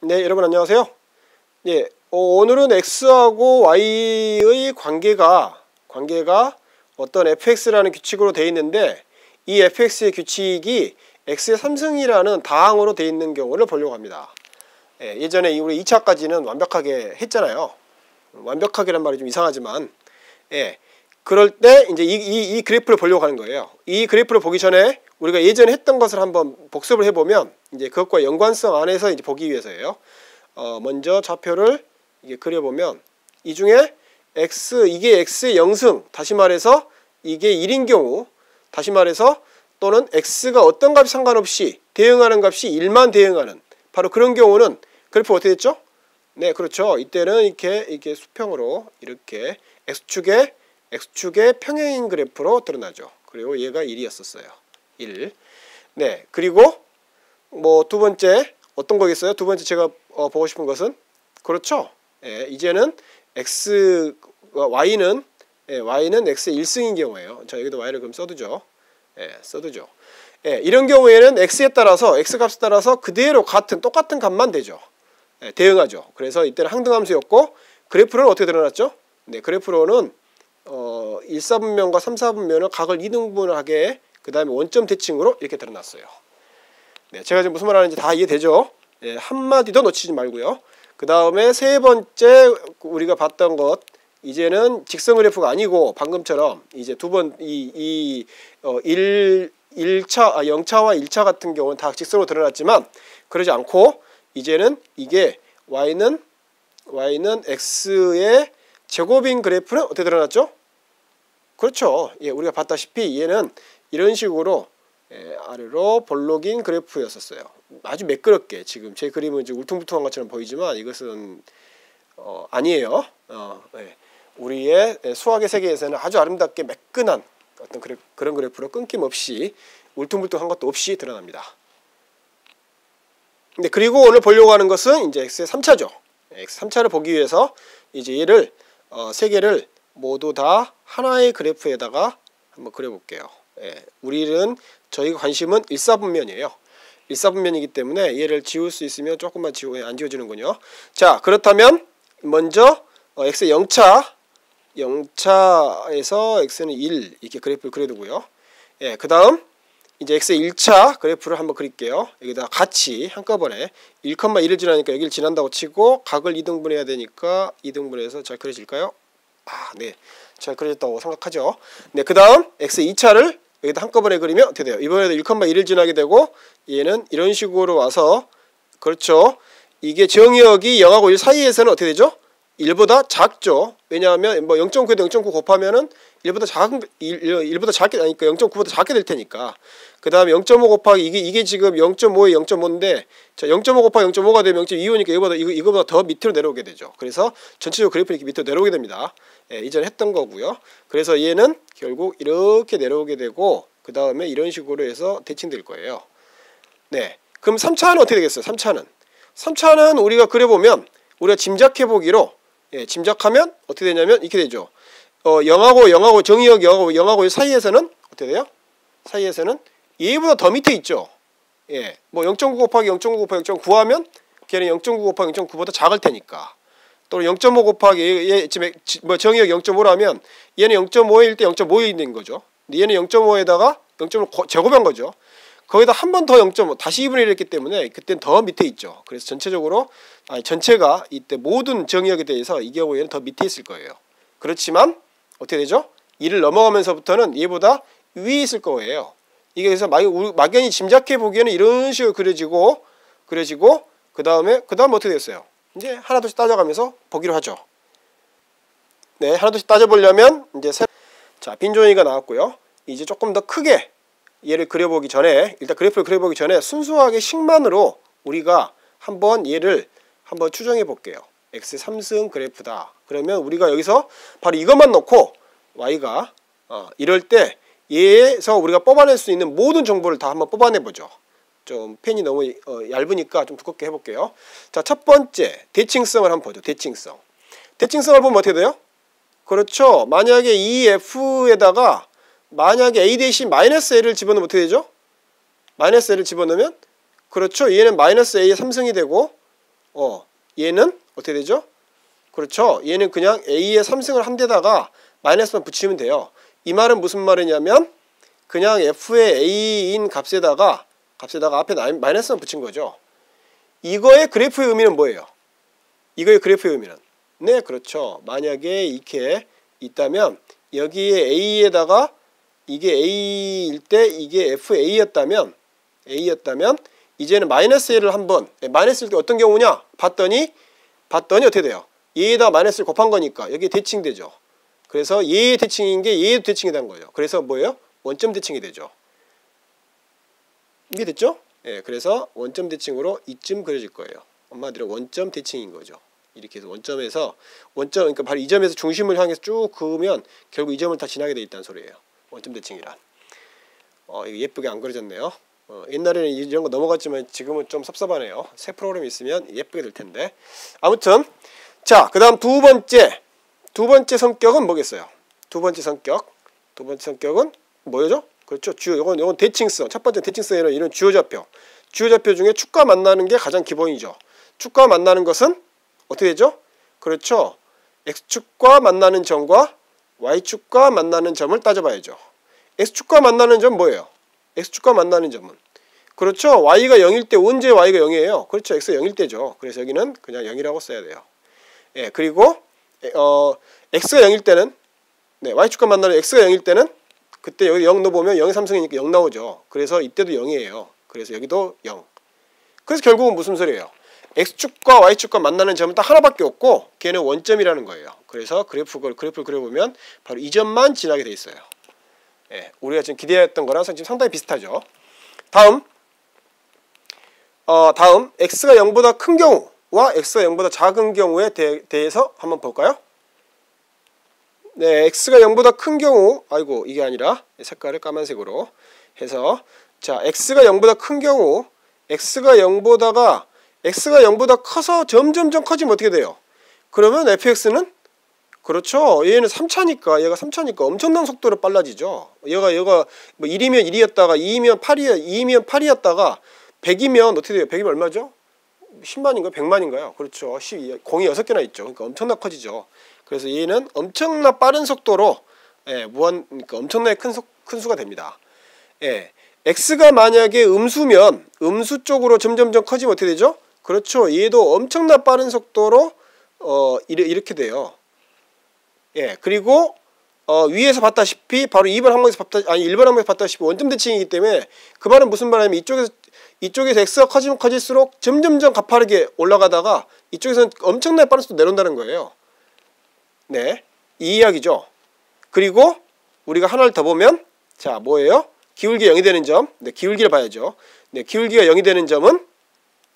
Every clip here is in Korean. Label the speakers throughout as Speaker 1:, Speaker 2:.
Speaker 1: 네, 여러분 안녕하세요. 예, 오늘은 x하고 y의 관계가 어떤 fx라는 규칙으로 되어 있는데, 이 fx의 규칙이 x의 3승이라는 다항으로 되어 있는 경우를 보려고 합니다. 예, 예전에 우리 2차까지는 완벽하게 했잖아요. 완벽하게란 말이 좀 이상하지만, 예, 그럴 때 이제 이 그래프를 보려고 하는 거예요. 이 그래프를 보기 전에 우리가 예전에 했던 것을 한번 복습을 해보면 이제 그것과 연관성 안에서 이제 보기 위해서예요. 먼저 좌표를 이게 그려보면 이 중에 이게 x의 0승, 다시 말해서 이게 1인 경우, 다시 말해서 또는 x가 어떤 값이 상관없이 대응하는 값이 1만 대응하는 바로 그런 경우는 그래프가 어떻게 됐죠? 네, 그렇죠. 이때는 이렇게 수평으로 이렇게 x축의 평행인 그래프로 드러나죠. 그리고 얘가 1이었었어요. 1. 네, 그리고 뭐 두 번째 어떤 거겠어요? 두 번째 제가 보고 싶은 것은 그렇죠. 예, 이제는 y는 x의 1승인 경우예요. 자, 여기도 y를 그럼 써두죠. 예, 써두죠. 예, 이런 경우에는 x에 따라서 x 값에 따라서 그대로 똑같은 값만 되죠. 예, 대응하죠. 그래서 이때는 항등함수였고 그래프는 어떻게 드러났죠? 네, 그래프로는 1, 4분면과 3, 4분면을 각을 2등분하게 그 다음에 원점 대칭으로 이렇게 드러났어요. 네, 제가 지금 무슨 말 하는지 다 이해되죠? 예, 한마디도 놓치지 말고요. 그 다음에 세 번째 우리가 봤던 것, 이제는 직선 그래프가 아니고 방금처럼 이제 두 번 0차와 1차 같은 경우는 다 직선으로 드러났지만 그러지 않고 이제는 이게 y는 x의 제곱인 그래프는 어떻게 드러났죠? 그렇죠. 예, 우리가 봤다시피 얘는 이런 식으로 아래로 볼록인 그래프였었어요. 아주 매끄럽게 지금 제 그림은 이제 울퉁불퉁한 것처럼 보이지만 이것은 아니에요. 예. 우리의 수학의 세계에서는 아주 아름답게 매끈한 어떤 그런 그래프로 끊김없이 울퉁불퉁한 것도 없이 드러납니다. 근데 그리고 오늘 보려고 하는 것은 이제 x의 3차죠. x 3차를 보기 위해서 이제 얘를 세 개를 모두 다 하나의 그래프에다가 한번 그려볼게요. 예, 저희가 관심은 1, 4분면이에요. 1, 4분면이기 때문에 얘를 지울 수 있으면 조금만 안 지워지는군요. 자, 그렇다면 먼저 x의 0차에서 x는 1 이렇게 그래프를 그려두고요. 예, 그 다음 이제 x의 1차 그래프를 한번 그릴게요. 여기다 같이 한꺼번에 1,1을 지나니까 여기를 지난다고 치고 각을 2등분해야 되니까 2등분해서 잘 그려질까요? 네, 잘 그려졌다고 생각하죠. 네, 그 다음 x의 2차를 여기다 한꺼번에 그리면 어떻게 돼요? 이번에도 1,1을 지나게 되고 얘는 이런 식으로 와서 그렇죠. 이게 정역이 0하고 1 사이에서는 어떻게 되죠? 1보다 작죠. 왜냐하면 뭐 0.9에도 0.9 곱하면은 1보다 작게 아니까 0.9보다 작게 될 테니까. 그 다음에 0.5 곱하기 이게 지금 0.5에 0.5인데 자 0.5 곱하기 0.5가 되면 0.25니까 이거보다 더 밑으로 내려오게 되죠. 그래서 전체적으로 그래프는 이렇게 밑으로 내려오게 됩니다. 예, 이전에 했던 거고요. 그래서 얘는 결국 이렇게 내려오게 되고 그 다음에 이런 식으로 해서 대칭될 거예요. 네, 그럼 3차는 어떻게 되겠어요? 3차는 우리가 그려보면 우리가 짐작해보기로 짐작하면 어떻게 되냐면 이렇게 되죠. 0하고 정의역 0하고 1 사이에서는 어떻게 돼요? 사이에서는 얘보다 더 밑에 있죠. 예, 뭐 0.9 곱하기 0.9 곱하기 0.9 하면 걔는 0.9 곱하기 0.9보다 작을 테니까. 또는 0.5 곱하기 얘 지금 뭐 정의역 0.5라면 얘는 0.5일 때 0.5이 있는 거죠. 근데 얘는 0.5에다가 0.5 제곱한 거죠. 거기다 한 번 더 0.5 다시 2분의 1 했기 때문에 그때는 더 밑에 있죠. 그래서 전체가 이때 모든 정의역에 대해서 이 경우에는 더 밑에 있을 거예요. 그렇지만 어떻게 되죠? 2를 넘어가면서부터는 얘보다 위에 있을 거예요. 이게 그래서 막연히 짐작해 보기에는 이런 식으로 그려지고 그 다음에 어떻게 됐어요? 이제 하나둘씩 따져가면서 보기로 하죠. 네, 하나둘씩 따져보려면 이제 자, 빈종이가 나왔고요. 이제 조금 더 크게 얘를 그려보기 전에 일단 그래프를 그려보기 전에 순수하게 식만으로 우리가 얘를 한번 추정해 볼게요. x의 3승 그래프다. 그러면 우리가 여기서 바로 이것만 놓고 y가 이럴 때 얘에서 우리가 뽑아낼 수 있는 모든 정보를 다 한번 뽑아내 보죠. 좀 펜이 너무 얇으니까 좀 두껍게 해볼게요. 자, 첫 번째 대칭성을 한번 보죠. 대칭성을 보면 어떻게 돼요? 그렇죠. 만약에 이 f에다가 만약에 a 대신 -l을 집어넣으면 어떻게 되죠? -l을 집어넣으면 그렇죠. 얘는 -a의 3승이 되고 얘는 어떻게 되죠? 그렇죠. 얘는 그냥 A의 3승을 한 데다가 마이너스만 붙이면 돼요. 이 말은 무슨 말이냐면 그냥 F의 A인 값에다가 앞에 마이너스만 붙인 거죠. 이거의 그래프의 의미는 뭐예요? 이거의 그래프의 의미는 네, 그렇죠. 만약에 이렇게 있다면 여기에 A에다가 이게 A일 때 이게 FA였다면 이제는 마이너스 A를 한번 마이너스일 때 어떤 경우냐? 봤더니 어떻게 돼요? 얘에다가 마이너스를 곱한 거니까 여기 대칭되죠. 그래서 얘의 대칭인 게 얘의 대칭이 된 거예요. 그래서 뭐예요? 원점 대칭이 되죠. 이게 됐죠? 예, 그래서 원점 대칭으로 이쯤 그려질 거예요. 엄마들은 원점 대칭인 거죠. 이렇게 해서 원점에서 그러니까 바로 이 점에서 중심을 향해서 쭉 그으면 결국 이 점을 다 지나게 돼 있다는 소리예요. 원점 대칭이란. 이거 예쁘게 안 그려졌네요. 옛날에는 이런 거 넘어갔지만 지금은 좀 섭섭하네요. 새 프로그램이 있으면 예쁘게 될 텐데. 아무튼 자, 그다음 두 번째 성격은 뭐겠어요? 두 번째 성격은 뭐죠? 그렇죠. 주요. 요건 대칭성. 첫 번째 대칭성에는 이런 주요좌표 중에 축과 만나는 게 가장 기본이죠. 축과 만나는 것은 어떻게 되죠? 그렇죠. x축과 만나는 점과 y축과 만나는 점을 따져봐야죠. x축과 만나는 점 뭐예요? x축과 만나는 점은 그렇죠. y가 0일 때 언제 y가 0이에요? 그렇죠. x가 0일 때죠. 그래서 여기는 그냥 0이라고 써야 돼요. 예, 그리고 x가 0일 때는 y축과 만나는 x가 0일 때는 그때 여기 0 넣어보면 0의 3승이니까 0 나오죠. 그래서 이때도 0이에요. 그래서 여기도 0. 그래서 결국은 무슨 소리예요? x축과 y축과 만나는 점은 딱 하나밖에 없고 걔는 원점이라는 거예요. 그래서 그래프를 그려보면 바로 이 점만 지나게 돼 있어요. 예, 우리가 지금 기대했던 거랑 지금 상당히 비슷하죠. 다음 x가 0보다 큰 경우와 x가 0보다 작은 경우에 대해서 한번 볼까요? 네, x가 0보다 큰 경우, 아이고 이게 아니라 색깔을 까만색으로 해서 자, x가 0보다 큰 경우, x가 0보다 커서 점점점 커지면 어떻게 돼요? 그러면 fx는 그렇죠. 얘는 3차니까 엄청난 속도로 빨라지죠. 얘가 뭐 1이면 1이었다가 2이면 8이었다가 100이면 어떻게 돼요? 100이면 얼마죠? 10만인가요? 100만인가요? 그렇죠. 공이 6개나 있죠. 그러니까 엄청나게 커지죠. 그래서 얘는 엄청나 빠른 속도로 그러니까 엄청나게 큰 수가 됩니다. 예. x가 만약에 음수면 음수 쪽으로 점점점 커지면 어떻게 되죠? 그렇죠. 얘도 엄청나 빠른 속도로 이렇게 돼요. 예. 그리고 위에서 봤다시피 바로 2번 항목에서 1번 항목에서 봤다시피 원점 대칭이기 때문에 그 말은 무슨 말이냐면 이쪽에서 x가 커지면 커질수록 점점점 가파르게 올라가다가 이쪽에서는 엄청나게 빠른 속도로 내려온다는 거예요. 네, 이 이야기죠. 그리고 우리가 하나를 더 보면 자, 뭐예요? 기울기 0이 되는 점. 네, 기울기를 봐야죠. 네, 기울기가 0이 되는 점은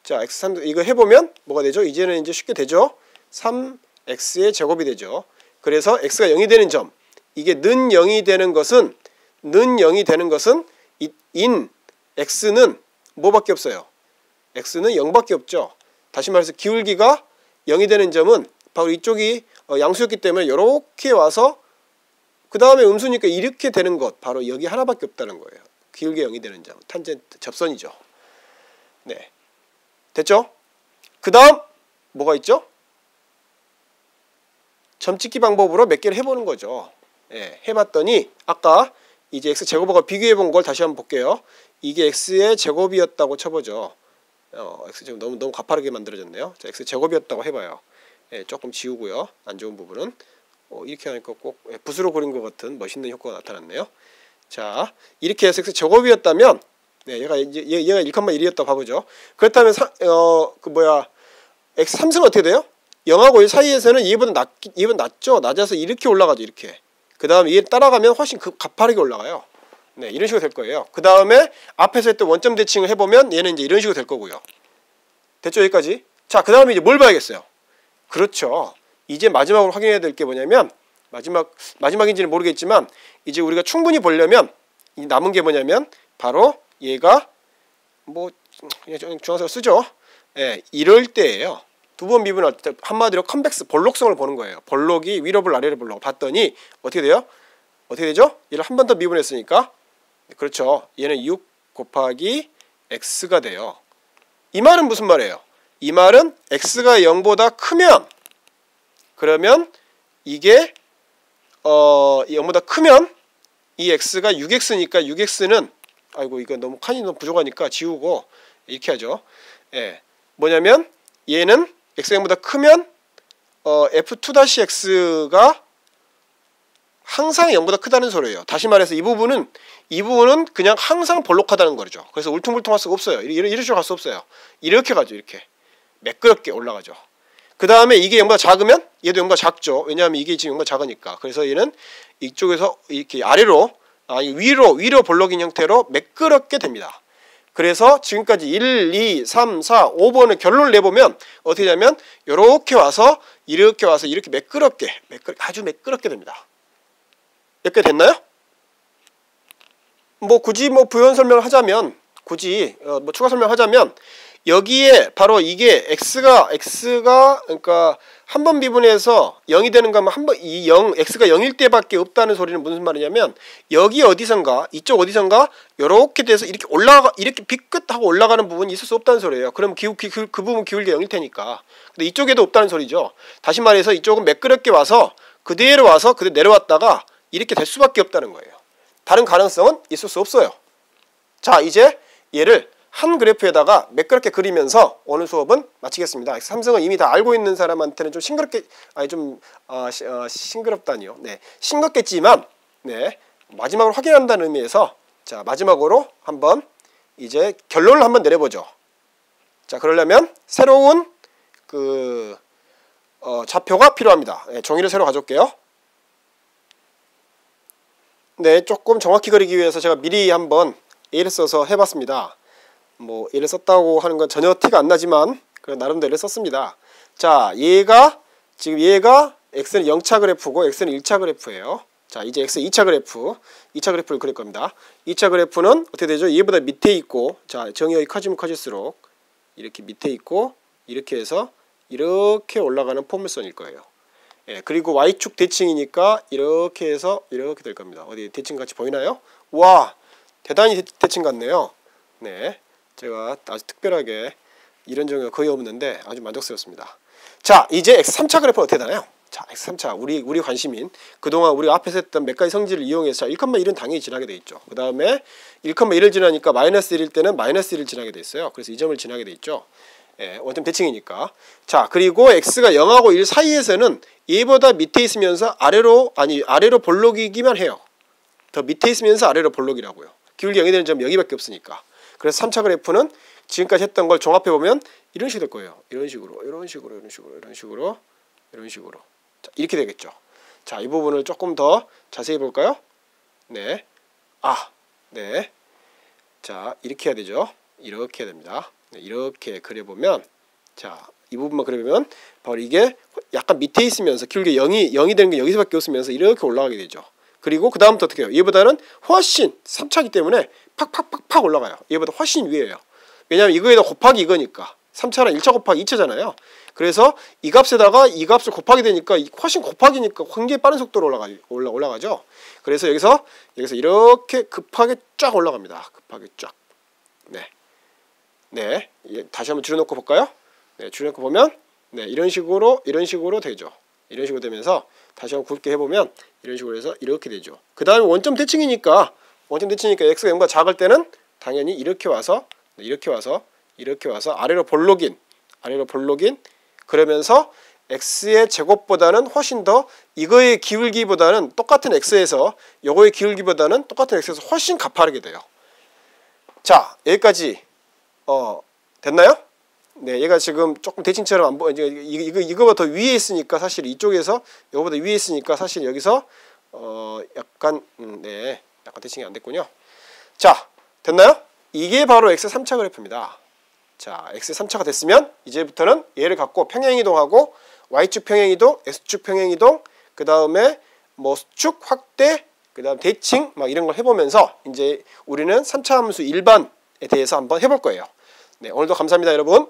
Speaker 1: 자, x3 이거 해보면 뭐가 되죠? 이제는 이제 쉽게 되죠. 3x의 제곱이 되죠. 그래서 x가 0이 되는 점. 이게 는 0이 되는 것은 인 x는 뭐밖에 없어요? x는 0밖에 없죠. 다시 말해서 기울기가 0이 되는 점은 바로 이쪽이 양수였기 때문에 이렇게 와서 그 다음에 음수니까 이렇게 되는 것 바로 여기 하나밖에 없다는 거예요. 기울기가 0이 되는 점. 탄젠트 접선이죠. 네, 됐죠? 그 다음 뭐가 있죠? 점찍기 방법으로 몇 개를 해보는 거죠. 예, 해봤더니 아까 이제 x 제곱하고 비교해 본 걸 다시 한번 볼게요. 이게 x의 제곱이었다고 쳐보죠. x 제곱 너무 가파르게 만들어졌네요. 자, x 제곱이었다고 해봐요. 예, 조금 지우고요. 안 좋은 부분은 이렇게 하니까 꼭 붓으로 그린 것 같은 멋있는 효과가 나타났네요. 자, 이렇게 해서 x 제곱이었다면 네, 얘가 1,1이었다고 봐보죠. 그렇다면 x 3승은 어떻게 돼요? 0하고 1 사이에서는 2보다 낮죠. 낮아서 이렇게 올라가죠. 이렇게. 그 다음에 얘 따라가면 훨씬 가파르게 올라가요. 네, 이런 식으로 될 거예요. 그 다음에 앞에서 했던 원점 대칭을 해보면 얘는 이제 이런 식으로 될 거고요. 됐죠? 여기까지. 자, 그 다음에 이제 뭘 봐야겠어요? 그렇죠. 이제 마지막으로 확인해야 될 게 뭐냐면 마지막인지는 모르겠지만 이제 우리가 충분히 보려면 이 남은 게 뭐냐면 바로 얘가 뭐 그냥 중앙선을 쓰죠. 예, 이럴 때예요. 두 번 미분할 때 한마디로 컨벡스 볼록성을 보는 거예요. 볼록이 위로 볼 아래로 보려고 봤더니 어떻게 돼요? 어떻게 되죠? 얘를 한 번 더 미분했으니까 그렇죠. 얘는 6 곱하기 x가 돼요. 이 말은 무슨 말이에요? 이 말은 x가 0보다 크면, 그러면 이게 0보다 크면 이 x가 6x니까 6x는, 아이고 이거 너무 칸이 너무 부족하니까 지우고 이렇게 하죠. 예, 뭐냐면 얘는 x가 0보다 크면 f2-x가 항상 0보다 크다는 소리예요. 다시 말해서 이 부분은 그냥 항상 볼록하다는 거죠. 그래서 울퉁불퉁할 수가 없어요. 이런 식으로 갈 수 없어요. 이렇게 가죠. 이렇게 매끄럽게 올라가죠. 그 다음에 이게 0보다 작으면 얘도 0보다 작죠. 왜냐하면 이게 지금 0보다 작으니까. 그래서 얘는 이쪽에서 이렇게 아래로, 위로 볼록인 형태로 매끄럽게 됩니다. 그래서 지금까지 1, 2, 3, 4, 5번의 결론을 내보면 어떻게 되냐면 이렇게 와서 이렇게 매끄럽게 아주 매끄럽게 됩니다. 몇 개 됐나요? 뭐 굳이 뭐 부연 설명을 하자면, 굳이 뭐 추가 설명하자면, 여기에 바로 이게 x가 그러니까 한 번 미분해서 0이 되는 거면 x가 0일 때밖에 없다는 소리는 무슨 말이냐면, 여기 어디선가, 이쪽 어디선가 이렇게 돼서 이렇게 비끗하고 올라가는 부분이 있을 수 없다는 소리예요. 그럼 그 부분 기울기 0일 테니까. 근데 이쪽에도 없다는 소리죠. 다시 말해서 이쪽은 매끄럽게 와서 그대로 내려왔다가 이렇게 될 수밖에 없다는 거예요. 다른 가능성은 있을 수 없어요. 자, 이제 얘를 한 그래프에다가 매끄럽게 그리면서 오늘 수업은 마치겠습니다. 삼성은 이미 다 알고 있는 사람한테는 좀 싱그럽다니요. 네, 싱겁겠지만, 네, 마지막으로 확인한다는 의미에서, 자, 마지막으로 한번 이제 결론을 한번 내려보죠. 자, 그러려면 새로운 좌표가 필요합니다. 네, 종이를 새로 가져올게요. 네, 조금 정확히 그리기 위해서 제가 미리 한번 A를 써서 해봤습니다. 뭐 A를 썼다고 하는 건 전혀 티가 안 나지만 나름대로 A를 썼습니다. 자, 지금 얘가 x는 0차 그래프고 x는 1차 그래프예요. 자, 이제 x 2차 그래프를 그릴 겁니다. 2차 그래프는 어떻게 되죠? 얘보다 밑에 있고, 자, 정의역이 커지면 커질수록 이렇게 밑에 있고, 이렇게 해서 이렇게 올라가는 포물선일 거예요. 예, 그리고 y축 대칭이니까 이렇게 해서 이렇게 될 겁니다. 어디 대칭 같이 보이나요? 와, 대단히 대칭 같네요. 네, 제가 아주 특별하게 이런 경우가 거의 없는데 아주 만족스럽습니다. 자, 이제 x3차 그래프는 어떻게 되나요? 자, x3차 우리 관심인 그동안 우리가 앞에서 했던 몇 가지 성질을 이용해서 1,1은 당연히 지나게 돼 있죠. 그 다음에 1,1을 지나니까 마이너스 1일 때는 마이너스 1을 지나게 돼 있어요. 그래서 이 점을 지나게 돼 있죠. 예, 원점 대칭이니까. 자, 그리고 x가 0하고 1 사이에서는 얘보다 밑에 있으면서 아래로 볼록이기만 해요. 더 밑에 있으면서 아래로 볼록이라고요. 기울기 0이 되는 점이 여기밖에 없으니까. 그래서 3차 그래프는 지금까지 했던 걸 종합해 보면 이런 식이 될 거예요. 이런 식으로. 자, 이렇게 되겠죠. 자, 이 부분을 조금 더 자세히 볼까요? 네. 네. 자, 이렇게 해야 되죠. 이렇게 해야 됩니다. 네, 이렇게 그려보면, 자, 이 부분만 그려보면 바로 이게 약간 밑에 있으면서 기울기 0이 되는 게 여기서밖에 없으면서 이렇게 올라가게 되죠. 그리고 그 다음부터 어떻게 해요? 얘보다는 훨씬 3차기 때문에 팍팍팍팍 올라가요. 얘보다 훨씬 위에요. 왜냐하면 이거에다 곱하기 이거니까. 3차랑 1차 곱하기 2차잖아요. 그래서 이 값에다가 이 값을 곱하게 되니까 훨씬 곱하기니까 굉장히 빠른 속도로 올라가죠. 그래서 여기서 이렇게 급하게 쫙 올라갑니다. 급하게 쫙. 네. 다시 한번 줄여놓고 볼까요? 네, 줄여놓고 보면, 네, 이런 식으로 되죠. 이런 식으로 되면서 다시 한번 굵게 해보면 이런 식으로 해서 이렇게 되죠. 그 다음에 원점 대칭이니까 x가 0보다 작을 때는 당연히 이렇게 와서 아래로 볼록인 그러면서 x의 제곱보다는 훨씬 더 이거의 기울기보다는 똑같은 x에서 요거의 기울기보다는 똑같은 x에서 훨씬 가파르게 돼요. 자, 여기까지 됐나요? 네, 얘가 지금 조금 대칭처럼 안 보여. 이거보다 더 위에 있으니까 사실 이쪽에서 이거보다 위에 있으니까 사실 여기서 약간 약간 대칭이 안 됐군요. 자, 됐나요? 이게 바로 x 3차 그래프입니다. 자, x 3차가 됐으면 이제부터는 얘를 갖고 평행이동하고 y축 평행이동, x축 평행이동, 그 다음에 뭐 수축 확대, 그 다음 대칭 막 이런 걸 해보면서 이제 우리는 3차 함수 일반에 대해서 한번 해볼 거예요. 네, 오늘도 감사합니다, 여러분.